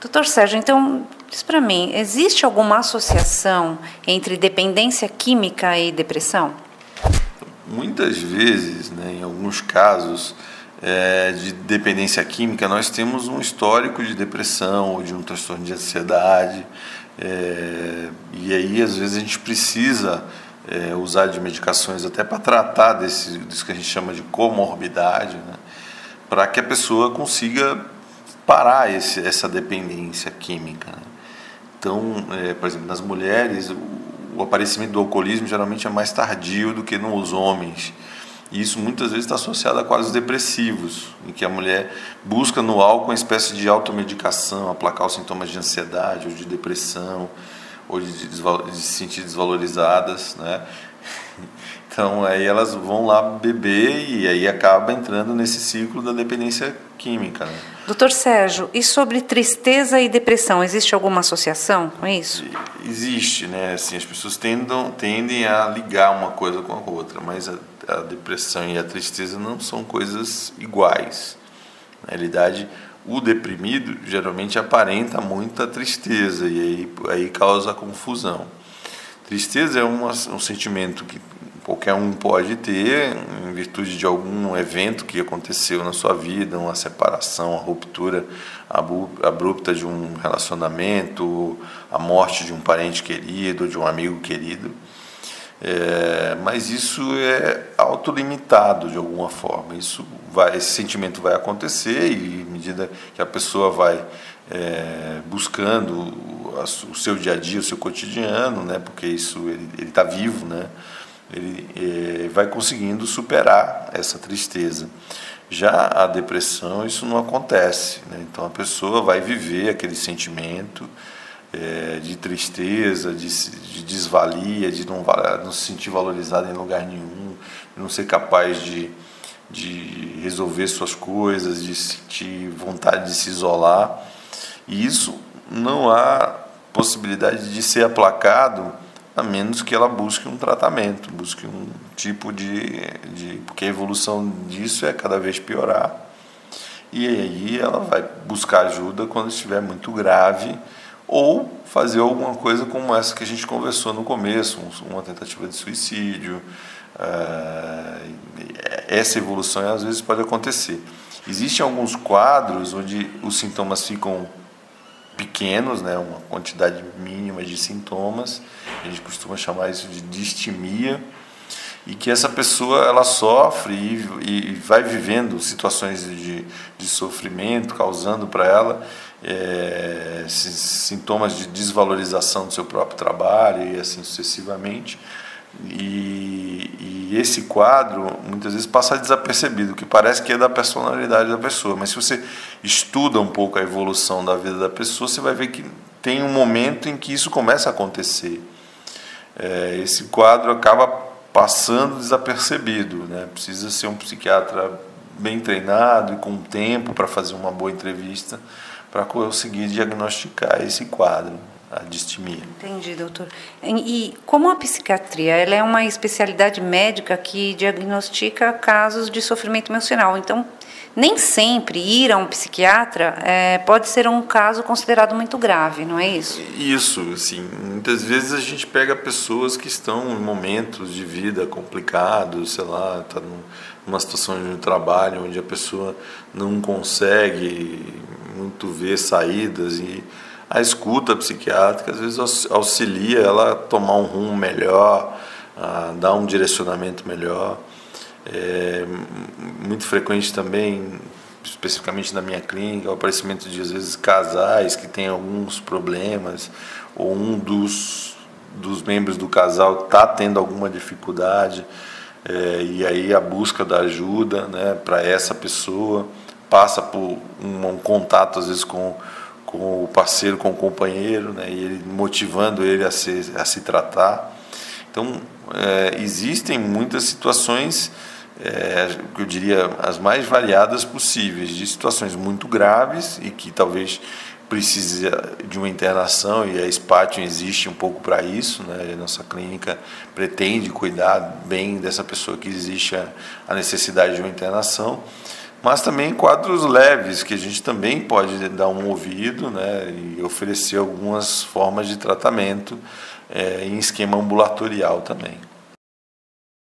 Doutor Sérgio, então, diz para mim, existe alguma associação entre dependência química e depressão? Muitas vezes, né, em alguns casos de dependência química, nós temos um histórico de depressão ou de um transtorno de ansiedade, e aí às vezes a gente precisa usar de medicações até para tratar disso que a gente chama de comorbidade, né, para que a pessoa consiga parar essa dependência química, né? Então, por exemplo, nas mulheres, o aparecimento do alcoolismo geralmente é mais tardio do que nos homens. E isso muitas vezes está associado a quadros depressivos, em que a mulher busca no álcool uma espécie de automedicação, aplacar os sintomas de ansiedade ou de depressão, ou de se sentir desvalorizadas, né? Então, aí elas vão lá beber e aí acaba entrando nesse ciclo da dependência química, né? Doutor Sérgio, e sobre tristeza e depressão, existe alguma associação com isso? Existe, né? Assim, as pessoas tendem a ligar uma coisa com a outra, mas a depressão e a tristeza não são coisas iguais. Na realidade, o deprimido geralmente aparenta muita tristeza e aí causa confusão. Tristeza é um sentimento que qualquer um pode ter em virtude de algum evento que aconteceu na sua vida, uma separação, uma ruptura abrupta de um relacionamento, a morte de um parente querido, de um amigo querido. Mas isso é autolimitado de alguma forma. Esse sentimento vai acontecer e à medida que a pessoa vai buscando o seu dia a dia, o seu cotidiano, né, porque ele está vivo, né, ele vai conseguindo superar essa tristeza. Já a depressão, isso não acontece, né? Então a pessoa vai viver aquele sentimento de tristeza, de desvalia, de não se sentir valorizado em lugar nenhum, de não ser capaz de resolver suas coisas, de sentir vontade de se isolar. E isso não há possibilidade de ser aplacado a menos que ela busque um tratamento, busque um tipo porque a evolução disso é cada vez piorar. E aí ela vai buscar ajuda quando estiver muito grave ou fazer alguma coisa como essa que a gente conversou no começo, uma tentativa de suicídio. Essa evolução às vezes pode acontecer. Existem alguns quadros onde os sintomas ficam pequenos, né, uma quantidade mínima de sintomas, a gente costuma chamar isso de distimia, e que essa pessoa ela sofre e vai vivendo situações de sofrimento, causando para ela sintomas de desvalorização do seu próprio trabalho e assim sucessivamente. E esse quadro muitas vezes passa desapercebido, que parece que é da personalidade da pessoa, mas se você estuda um pouco a evolução da vida da pessoa, você vai ver que tem um momento em que isso começa a acontecer. Esse quadro acaba passando desapercebido, né? Precisa ser um psiquiatra bem treinado e com tempo para fazer uma boa entrevista para conseguir diagnosticar esse quadro, a distimia. Entendi, doutor. E como a psiquiatria, ela é uma especialidade médica que diagnostica casos de sofrimento emocional, então nem sempre ir a um psiquiatra pode ser um caso considerado muito grave, não é isso? Isso, assim, muitas vezes a gente pega pessoas que estão em momentos de vida complicados, sei lá, está numa situação de trabalho onde a pessoa não consegue muito ver saídas e a escuta psiquiátrica às vezes auxilia ela a tomar um rumo melhor, a dar um direcionamento melhor. É muito frequente também, especificamente na minha clínica, o aparecimento de às vezes casais que têm alguns problemas ou um dos membros do casal está tendo alguma dificuldade, e aí a busca da ajuda, né, para essa pessoa passa por um contato às vezes com o parceiro, com o companheiro, né, e ele motivando ele a se tratar. Então, existem muitas situações, eu diria, as mais variadas possíveis, de situações muito graves e que talvez precise de uma internação, e a Spatium existe um pouco para isso, né? A nossa clínica pretende cuidar bem dessa pessoa que existe a necessidade de uma internação, mas também quadros leves, que a gente também pode dar um ouvido, né, e oferecer algumas formas de tratamento em esquema ambulatorial também.